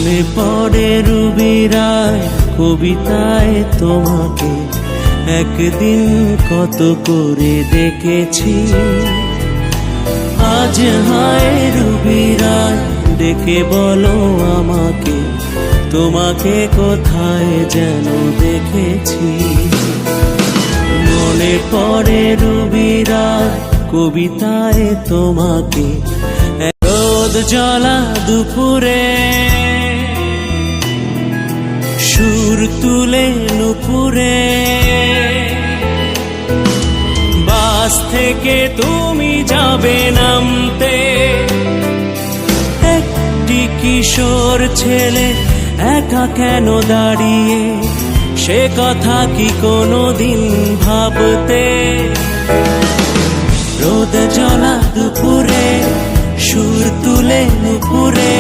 মনে পড়ে রুবিরায় কবিতায় তোমাকে একদিন কত করে দেখেছি। আজ হায় রুবিরায় ডেকে বলো আমাকে, তোমাকে কোথায় যেন দেখেছি। মনে পড়ে রুবিরায় কবিতায় তোমাকে রোদ জ্বলা দুপুরে সুর তুলে নুপুরে, বাস থেকে তুমি যাবে নামতে, একটি কিশোর ছেলে একা কেন দাঁড়িয়ে, সে কথা কি কোনোদিন ভাবতে। রোদ জ্বলা দুপুরে সুর তুলে নুপুরে।